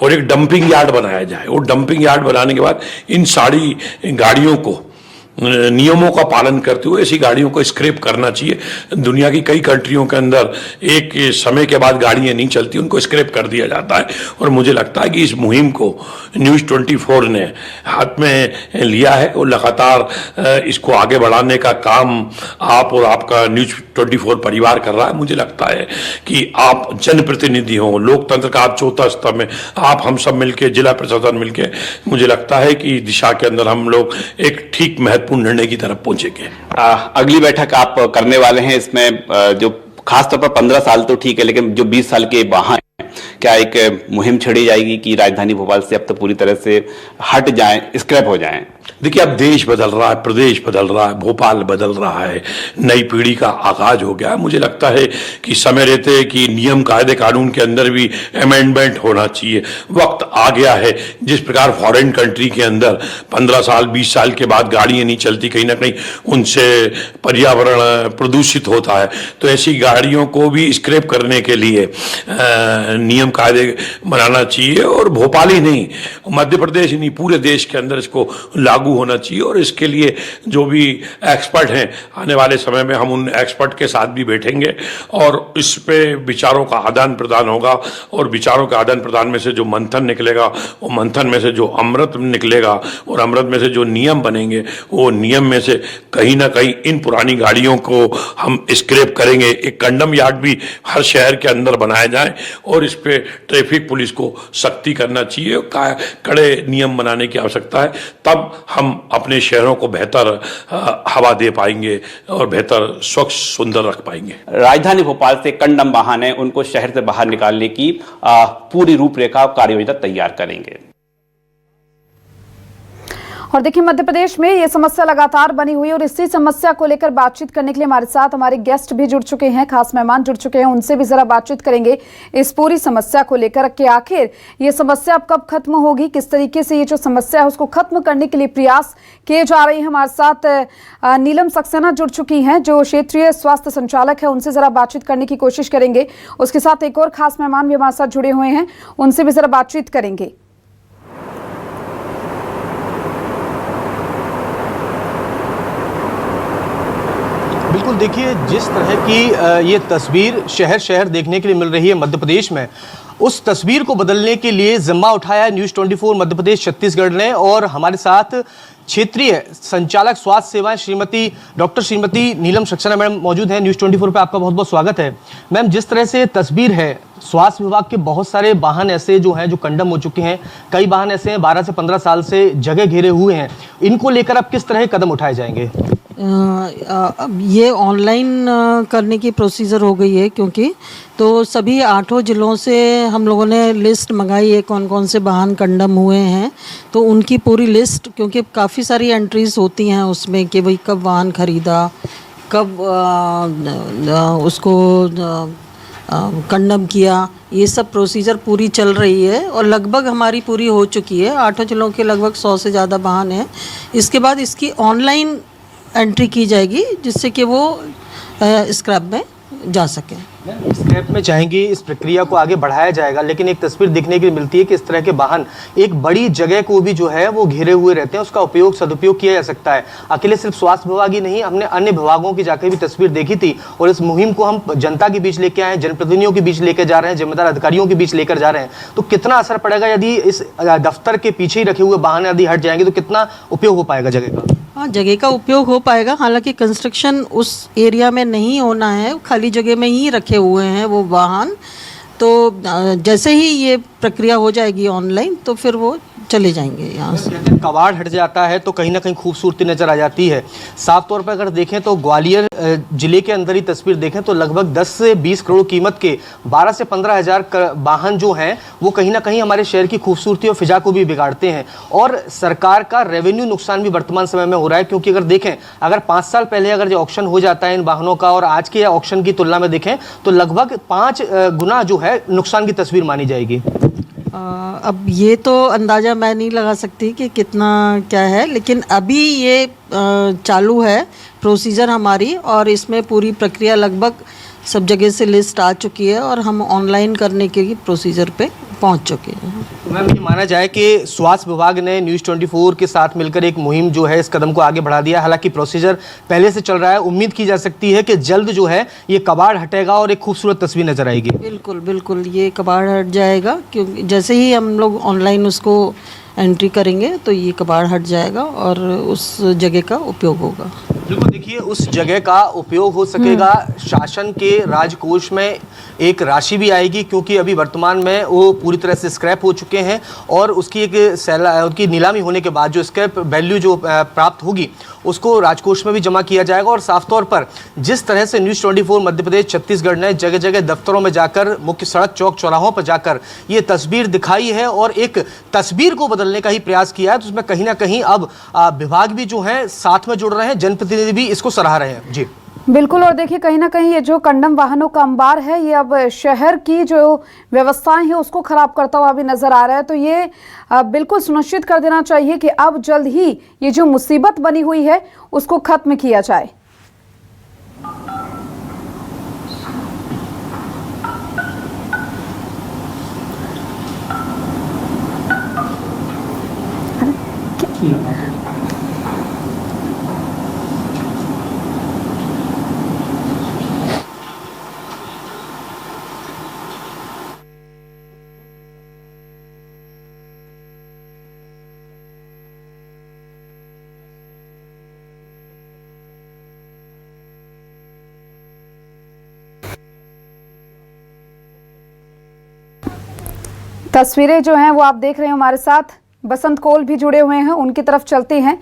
और एक डंपिंग यार्ड बनाया जाए और डंपिंग यार्ड बनाने के बाद इन सारी गाड़ियों को नियमों का पालन करते हुए ऐसी गाड़ियों को स्क्रैप करना चाहिए। दुनिया की कई कंट्रियों के अंदर एक समय के बाद गाड़ियां नहीं चलती, उनको स्क्रैप कर दिया जाता है और मुझे लगता है कि इस मुहिम को न्यूज़ 24 ने हाथ में लिया है और लगातार इसको आगे बढ़ाने का काम आप और आपका न्यूज़ 24 परिवार कर रहा है। मुझे लगता है कि आप जनप्रतिनिधि हो, लोकतंत्र का आप चौथा स्तंभ में, आप हम सब मिलकर, जिला प्रशासन मिलकर, मुझे लगता है कि दिशा के अंदर हम लोग एक ठीक महत्वपूर्ण निर्णय की तरफ पहुंचेंगे। अगली बैठक आप करने वाले हैं, इसमें जो खासतौर पर 15 साल तो ठीक है लेकिन जो 20 साल के वाहन हैं, क्या एक मुहिम छेड़ी जाएगी कि राजधानी भोपाल से अब तो पूरी तरह से हट जाएं, स्क्रैप हो जाएं? देखिए, अब देश बदल रहा है, प्रदेश बदल रहा है, भोपाल बदल रहा है, नई पीढ़ी का आगाज हो गया है। मुझे लगता है कि समय रहते कि नियम कायदे कानून के अंदर भी अमेंडमेंट होना चाहिए। वक्त आ गया है, जिस प्रकार फॉरेन कंट्री के अंदर 15 साल 20 साल के बाद गाड़ियाँ नहीं चलती, कहीं ना कहीं उनसे पर्यावरण प्रदूषित होता है, तो ऐसी गाड़ियों को भी स्क्रैप करने के लिए नियम कायदे बनाना चाहिए। और भोपाल ही नहीं, मध्य प्रदेश ही नहीं, पूरे देश के अंदर इसको लागू होना चाहिए। और इसके लिए जो भी एक्सपर्ट हैं, आने वाले समय में हम उन एक्सपर्ट के साथ भी बैठेंगे और इस पे विचारों का आदान प्रदान होगा और विचारों के आदान प्रदान में से जो मंथन निकलेगा, वो मंथन में से जो अमृत निकलेगा और अमृत में से जो नियम बनेंगे, वो नियम में से कहीं ना कहीं इन पुरानी गाड़ियों को हम स्क्रैप करेंगे। एक कंडम यार्ड भी हर शहर के अंदर बनाया जाए और इस पे ट्रैफिक पुलिस को सख्ती करना चाहिए, कड़े नियम बनाने की आवश्यकता है। तब हम अपने शहरों को बेहतर हवा दे पाएंगे और बेहतर स्वच्छ सुंदर रख पाएंगे। राजधानी भोपाल से कंडम वाहन है उनको शहर से बाहर निकालने की पूरी रूपरेखा और कार्य योजना तैयार करेंगे। और देखिए मध्य प्रदेश में ये समस्या लगातार बनी हुई है और इसी समस्या को लेकर बातचीत करने के लिए हमारे साथ हमारे गेस्ट भी जुड़ चुके हैं, खास मेहमान जुड़ चुके हैं। उनसे भी जरा बातचीत करेंगे इस पूरी समस्या को लेकर कि आखिर ये समस्या अब कब खत्म होगी, किस तरीके से ये जो समस्या है उसको खत्म करने के लिए प्रयास किए जा रहे हैं। हमारे साथ नीलम सक्सेना जुड़ चुकी हैं जो क्षेत्रीय स्वास्थ्य संचालक है, उनसे जरा बातचीत करने की कोशिश करेंगे। उसके साथ एक और खास मेहमान भी हमारे साथ जुड़े हुए हैं, उनसे भी जरा बातचीत करेंगे। बिल्कुल, देखिए जिस तरह की ये तस्वीर शहर शहर देखने के लिए मिल रही है मध्य प्रदेश में, उस तस्वीर को बदलने के लिए जिम्मा उठाया न्यूज़ 24 मध्य प्रदेश छत्तीसगढ़ ने। और हमारे साथ क्षेत्रीय संचालक स्वास्थ्य सेवाएं डॉक्टर श्रीमती नीलम सक्सेना मैडम मौजूद हैं। न्यूज़ 24 पे आपका बहुत बहुत स्वागत है। मैम, जिस तरह से तस्वीर है, स्वास्थ्य विभाग के बहुत सारे वाहन ऐसे जो हैं जो कंडम हो चुके हैं, कई वाहन ऐसे हैं 12 से 15 साल से जगह घेरे हुए हैं, इनको लेकर अब किस तरह कदम उठाए जाएंगे? अब ये ऑनलाइन करने की प्रोसीजर हो गई है, क्योंकि तो सभी 8 जिलों से हम लोगों ने लिस्ट मंगाई है कौन कौन से वाहन कंडम हुए हैं, तो उनकी पूरी लिस्ट, क्योंकि काफ़ी सारी एंट्रीज होती हैं उसमें कि भाई कब वाहन खरीदा, कब उसको कंडम किया, ये सब प्रोसीजर पूरी चल रही है और लगभग हमारी पूरी हो चुकी है। 8 जिलों के लगभग 100 से ज़्यादा वाहन हैं। इसके बाद इसकी ऑनलाइन एंट्री की जाएगी जिससे कि वो स्क्रैप में जा सके। स्क्रैप में चाहेंगे, इस प्रक्रिया को आगे बढ़ाया जाएगा, लेकिन एक तस्वीर दिखने के लिए मिलती है कि इस तरह के वाहन एक बड़ी जगह को भी जो है वो घेरे हुए रहते हैं, उसका उपयोग सदुपयोग किया जा सकता है। अकेले सिर्फ स्वास्थ्य विभाग ही नहीं, हमने अन्य विभागों की जाकर भी तस्वीर देखी थी और इस मुहिम को हम जनता के बीच लेके आए, जनप्रतिनिधियों के बीच लेकर जा रहे हैं, जिम्मेदार अधिकारियों के बीच लेकर जा रहे हैं। तो कितना असर पड़ेगा यदि इस दफ्तर के पीछे ही रखे हुए वाहन यदि हट जाएंगे, तो कितना उपयोग हो पाएगा जगह का? हाँ, जगह का उपयोग हो पाएगा। हालांकि कंस्ट्रक्शन उस एरिया में नहीं होना है, खाली जगह में ही रखे हुए हैं वो वाहन। तो जैसे ही ये प्रक्रिया हो जाएगी ऑनलाइन तो फिर वो चले जाएंगे यहाँ से। कबाड़ हट जाता है तो कहीं ना कहीं खूबसूरती नज़र आ जाती है। साफ तौर पर अगर देखें तो ग्वालियर जिले के अंदर ही तस्वीर देखें तो लगभग 10 से 20 करोड़ कीमत के 12 से 15 हज़ार वाहन जो हैं वो कहीं ना कहीं हमारे शहर की खूबसूरती और फिजा को भी बिगाड़ते हैं और सरकार का रेवेन्यू नुकसान भी वर्तमान समय में हो रहा है। क्योंकि अगर देखें, अगर 5 साल पहले अगर जो ऑक्शन हो जाता है इन वाहनों का और आज के ऑक्शन की तुलना में देखें तो लगभग 5 गुना जो है नुकसान की तस्वीर मानी जाएगी। अब ये तो अंदाज़ा मैं नहीं लगा सकती कि कितना क्या है, लेकिन अभी ये चालू है प्रोसीजर हमारी और इसमें पूरी प्रक्रिया लगभग सब जगह से लिस्ट आ चुकी है और हम ऑनलाइन करने के प्रोसीजर पे पहुंच चुके हैं। मैम, ये माना जाए कि स्वास्थ्य विभाग ने न्यूज़ 24 के साथ मिलकर एक मुहिम जो है इस कदम को आगे बढ़ा दिया। हालांकि प्रोसीजर पहले से चल रहा है, उम्मीद की जा सकती है कि जल्द जो है ये कबाड़ हटेगा और एक खूबसूरत तस्वीर नजर आएगी। बिल्कुल बिल्कुल, ये कबाड़ हट जाएगा, क्योंकि जैसे ही हम लोग ऑनलाइन उसको एंट्री करेंगे तो ये कबाड़ हट जाएगा और उस जगह का उपयोग होगा। बिल्कुल, देखिए उस जगह का उपयोग हो सकेगा, शासन के राजकोष में एक राशि भी आएगी क्योंकि अभी वर्तमान में वो पूरी तरह से स्क्रैप हो चुके हैं और उसकी उनकी नीलामी होने के बाद जो स्क्रैप वैल्यू जो प्राप्त होगी उसको राजकोष में भी जमा किया जाएगा। और साफ तौर पर जिस तरह से न्यूज़ 24 मध्य प्रदेश छत्तीसगढ़ ने जगह जगह दफ्तरों में जाकर, मुख्य सड़क चौक चौराहों पर जाकर ये तस्वीर दिखाई है और एक तस्वीर को बदलने का ही प्रयास किया है, तो उसमें कहीं ना कहीं अब विभाग भी जो है साथ में जुड़ रहे हैं, जनप्रतिनिधि भी इसको सराह रहे हैं। जी बिल्कुल, और देखिए कहीं ना कहीं ये जो कंडम वाहनों का अंबार है ये अब शहर की जो व्यवस्थाएं हैं उसको खराब करता हुआ भी नजर आ रहा है। तो ये बिल्कुल सुनिश्चित कर देना चाहिए कि अब जल्द ही ये जो मुसीबत बनी हुई है उसको खत्म किया जाए। तस्वीरें जो हैं वो आप देख रहे हैं, हमारे साथ बसंत कोल भी जुड़े हुए हैं, उनकी तरफ चलते हैं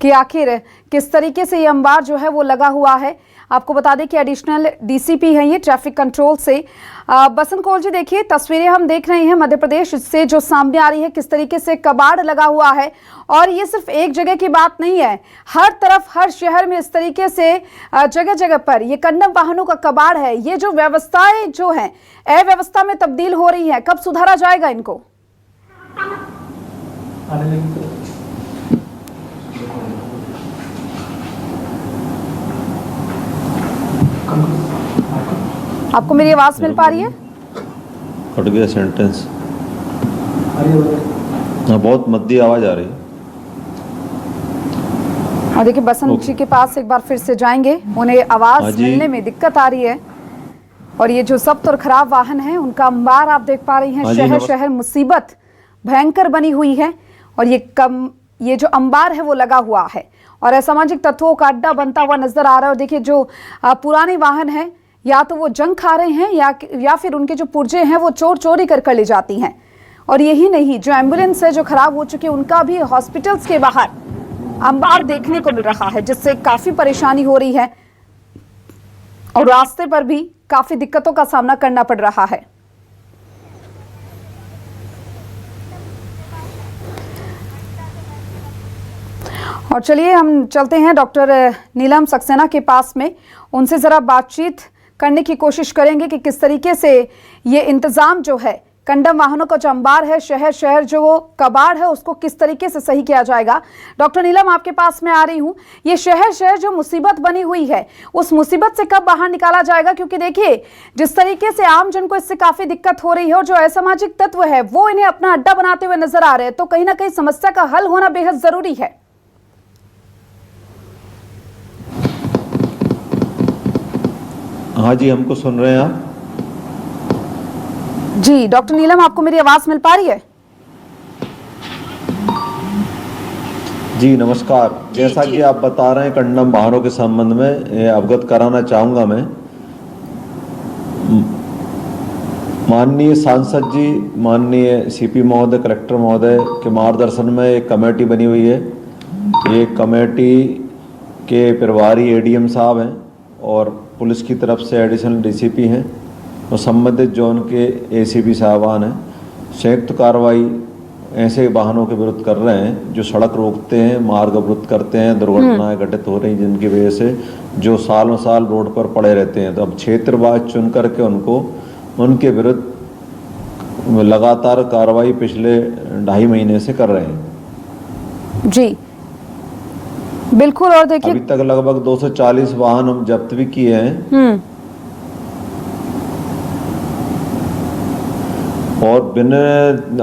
कि आखिर किस तरीके से ये अंबार जो है वो लगा हुआ है। आपको बता दें कि एडिशनल डीसीपी हैं ये ट्रैफिक कंट्रोल से। बसंत कौल जी, देखिए तस्वीरें हम देख रहे हैं मध्य प्रदेश से जो सामने आ रही है, किस तरीके से कबाड़ लगा हुआ है। और ये सिर्फ एक जगह की बात नहीं है, हर तरफ हर शहर में इस तरीके से जगह जगह पर ये कंडम वाहनों का कबाड़ है। ये जो व्यवस्थाएं जो है अव्यवस्था में तब्दील हो रही है, कब सुधारा जाएगा इनको? आपको मेरी आवाज मिल पा रही है? कट गया सेंटेंस। हाँ, बहुत मध्य आवाज आ रही है। और देखिए बसंत जी के पास एक बार फिर से जाएंगे, उन्हें आवाज मिलने में दिक्कत आ रही है। और ये जो जब्त और खराब वाहन है उनका अंबार आप देख पा रही हैं। शहर शहर मुसीबत भयंकर बनी हुई है और ये जो अंबार है वो लगा हुआ है और असामाजिक तत्वों का अड्डा बनता हुआ नजर आ रहा है। और देखिए जो पुराने वाहन हैं, या तो वो जंग खा रहे हैं या फिर उनके जो पुर्जे हैं वो चोरी कर ले जाती हैं। और यही नहीं, जो एम्बुलेंस है जो खराब हो चुकी है, उनका भी हॉस्पिटल्स के बाहर अंबार देखने को मिल रहा है, जिससे काफी परेशानी हो रही है और रास्ते पर भी काफी दिक्कतों का सामना करना पड़ रहा है। और चलिए हम चलते हैं डॉक्टर नीलम सक्सेना के पास में, उनसे जरा बातचीत करने की कोशिश करेंगे कि किस तरीके से ये इंतजाम जो है कंडम वाहनों का जो अंबार है, शहर शहर जो कबाड़ है, उसको किस तरीके से सही किया जाएगा। डॉक्टर नीलम आपके पास में आ रही हूँ। ये शहर शहर जो मुसीबत बनी हुई है, उस मुसीबत से कब बाहर निकाला जाएगा? क्योंकि देखिए जिस तरीके से आम जन को इससे काफी दिक्कत हो रही है और जो असामाजिक तत्व है वो इन्हें अपना अड्डा बनाते हुए नजर आ रहे हैं, तो कहीं ना कहीं समस्या का हल होना बेहद जरूरी है। हाँ जी, हमको सुन रहे हैं आप? जी डॉक्टर नीलम, आपको मेरी आवाज मिल पा रही है? जी नमस्कार। जैसा कि आप बता रहे हैं कंडम वाहनों के संबंध में अवगत कराना चाहूँगा मैं। माननीय सांसद जी, माननीय सीपी महोदय, कलेक्टर महोदय के मार्गदर्शन में एक कमेटी बनी हुई है। ये कमेटी के प्रभारी एडीएम साहब हैं और पुलिस की तरफ से एडिशनल डीसीपी हैं और संबंधित जोन के एसीपी साहबान हैं। संयुक्त कार्रवाई ऐसे वाहनों के विरुद्ध कर रहे हैं जो सड़क रोकते हैं, मार्ग अवरुद्ध करते हैं, दुर्घटनाएं घटित हो रही जिनकी वजह से जो सालों साल रोड पर पड़े रहते हैं। तो अब क्षेत्रवार चुन करके उनके विरुद्ध लगातार कार्रवाई पिछले 2.5 महीने से कर रहे हैं। जी बिल्कुल। और देखिए अभी तक लगभग 240 वाहन हम जब्त भी किए हैं और भिन्न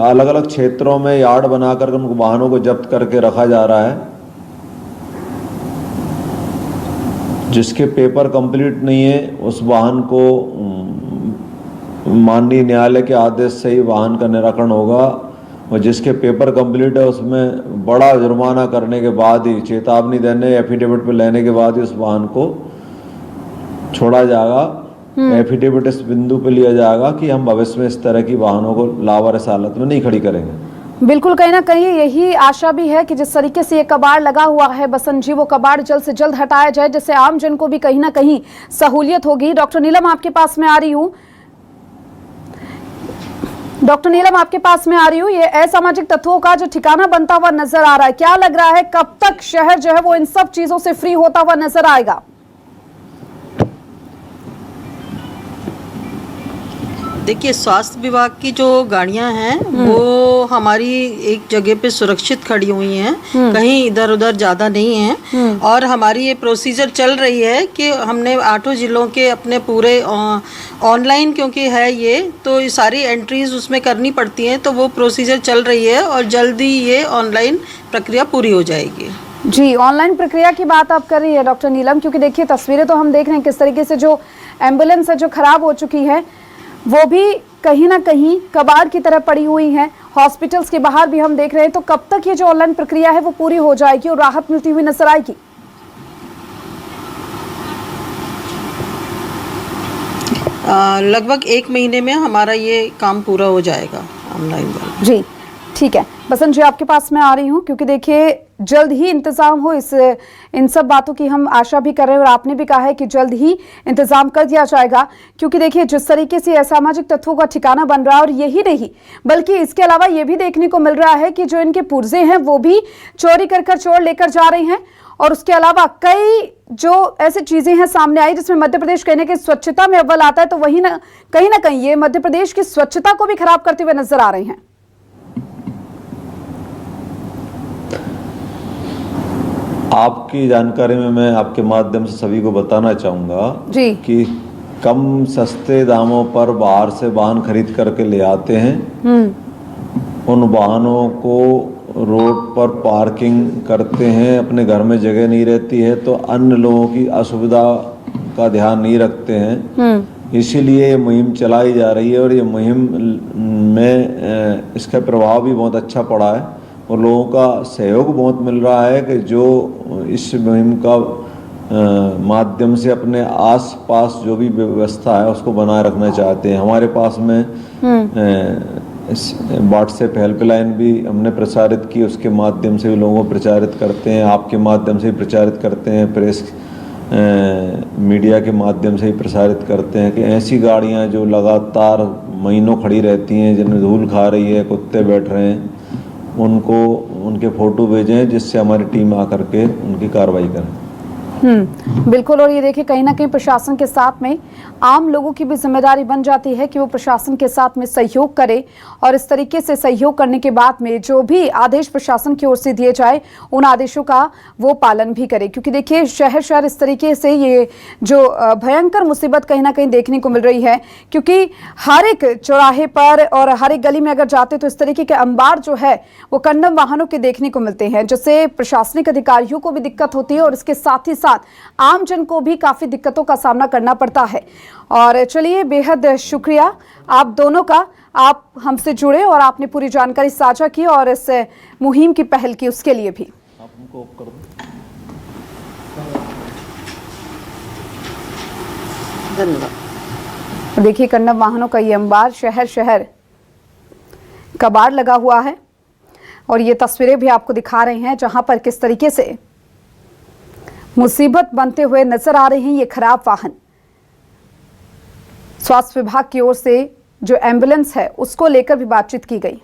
अलग अलग क्षेत्रों में यार्ड बनाकर उन वाहनों को जब्त करके रखा जा रहा है। जिसके पेपर कंप्लीट नहीं है उस वाहन को माननीय न्यायालय के आदेश से ही वाहन का निराकरण होगा और जिसके पेपर कंप्लीट है उसमें बड़ा जुर्माना करने के बाद ही, चेतावनी देने, एफिडेविट पे लेने के बाद ही उस वाहन को छोड़ा जाएगा। एफिडेविट इस बिंदु पे लिया जाएगा कि हम भविष्य में इस तरह की वाहनों को लावारिस हालत में नहीं खड़ी करेंगे। बिल्कुल, कहीं ना कहीं यही आशा भी है कि जिस तरीके से ये कबाड़ लगा हुआ है बसंत जी, वो कबाड़ जल्द से जल्द हटाया जाए, जिससे आम जन को भी कहीं ना कहीं सहूलियत होगी। डॉक्टर नीलम आपके पास में आ रही हूँ। डॉक्टर नीलम आपके पास में आ रही हूँ। ये असामाजिक तत्वों का जो ठिकाना बनता हुआ नजर आ रहा है, क्या लग रहा है कब तक शहर जो है वो इन सब चीजों से फ्री होता हुआ नजर आएगा? देखिए, स्वास्थ्य विभाग की जो गाड़ियां हैं वो हमारी एक जगह पे सुरक्षित खड़ी हुई हैं, कहीं इधर उधर ज़्यादा नहीं है। और हमारी ये प्रोसीजर चल रही है कि हमने 8 जिलों के अपने पूरे ऑनलाइन, क्योंकि है ये तो सारी एंट्रीज उसमें करनी पड़ती हैं, तो वो प्रोसीजर चल रही है और जल्दी ये ऑनलाइन प्रक्रिया पूरी हो जाएगी। जी, ऑनलाइन प्रक्रिया की बात आप कर रही है डॉक्टर नीलम, क्योंकि देखिए तस्वीरें तो हम देख रहे हैं किस तरीके से जो एम्बुलेंस है जो खराब हो चुकी है वो भी कहीं ना कहीं कबाड़ की तरह पड़ी हुई है। हॉस्पिटल्स के बाहर भी हम देख रहे हैं। तो कब तक ये जो ऑनलाइन प्रक्रिया है वो पूरी हो जाएगी और राहत मिलती हुई नजर आएगी? लगभग 1 महीने में हमारा ये काम पूरा हो जाएगा ऑनलाइन वाला। जी ठीक है। बसंत जी आपके पास मैं आ रही हूँ, क्योंकि देखिए जल्द ही इंतजाम हो। इन सब बातों की हम आशा भी कर रहे हैं और आपने भी कहा है कि जल्द ही इंतजाम कर दिया जाएगा, क्योंकि देखिए जिस तरीके से असामाजिक तत्वों का ठिकाना बन रहा है, और यही नहीं बल्कि इसके अलावा ये भी देखने को मिल रहा है कि जो इनके पुर्जे हैं वो भी चोरी कर चोर लेकर जा रहे हैं। और उसके अलावा कई जो ऐसी चीजें हैं सामने आई जिसमें मध्य प्रदेश कहीं ना कहीं स्वच्छता में अव्वल आता है, तो वही ना कहीं ये मध्य प्रदेश की स्वच्छता को भी खराब करते हुए नजर आ रहे हैं। आपकी जानकारी में मैं आपके माध्यम से सभी को बताना चाहूँगा जी कि कम सस्ते दामों पर बाहर से वाहन खरीद करके ले आते हैं। उन वाहनों को रोड पर पार्किंग करते हैं, अपने घर में जगह नहीं रहती है तो अन्य लोगों की असुविधा का ध्यान नहीं रखते हैं। इसीलिए ये मुहिम चलाई जा रही है और ये मुहिम में इसका प्रभाव भी बहुत अच्छा पड़ा है और लोगों का सहयोग बहुत मिल रहा है कि जो इस मुहिम का माध्यम से अपने आस-पास जो भी व्यवस्था है उसको बनाए रखना चाहते हैं। हमारे पास में व्हाट्सएप हेल्पलाइन भी हमने प्रचारित की, उसके माध्यम से भी लोगों को प्रचारित करते हैं, आपके माध्यम से भी प्रचारित करते हैं, प्रेस मीडिया के माध्यम से ही प्रसारित करते हैं कि ऐसी गाड़ियां जो लगातार महीनों खड़ी रहती हैं, जिनमें धूल खा रही है, कुत्ते बैठ रहे हैं, उनको उनके फ़ोटो भेजें जिससे हमारी टीम आकर के उनकी कार्रवाई करे। बिल्कुल। और ये देखिए कहीं ना कहीं प्रशासन के साथ में आम लोगों की भी जिम्मेदारी बन जाती है कि वो प्रशासन के साथ में सहयोग करे और इस तरीके से सहयोग करने के बाद में जो भी आदेश प्रशासन की ओर से दिए जाए उन आदेशों का वो पालन भी करे, क्योंकि देखिए शहर इस तरीके से ये जो भयंकर मुसीबत कहीं ना कहीं देखने को मिल रही है, क्योंकि हर एक चौराहे पर और हर एक गली में अगर जाते तो इस तरीके के अंबार जो है वो कंडम वाहनों के देखने को मिलते हैं, जिससे प्रशासनिक अधिकारियों को भी दिक्कत होती है और इसके साथ ही आम जन को भी काफी दिक्कतों का सामना करना पड़ता है। और चलिए बेहद शुक्रिया आप दोनों का, आप हमसे जुड़े और आपने पूरी जानकारी साझा की और इस मुहिम की पहल की, उसके लिए भी धन्यवाद। देखिए कंडम वाहनों का ये अंबार शहर कबाड़ लगा हुआ है और ये तस्वीरें भी आपको दिखा रहे हैं जहां पर किस तरीके से मुसीबत बनते हुए नजर आ रहे हैं ये खराब वाहन। स्वास्थ्य विभाग की ओर से जो एम्बुलेंस है उसको लेकर भी बातचीत की गई।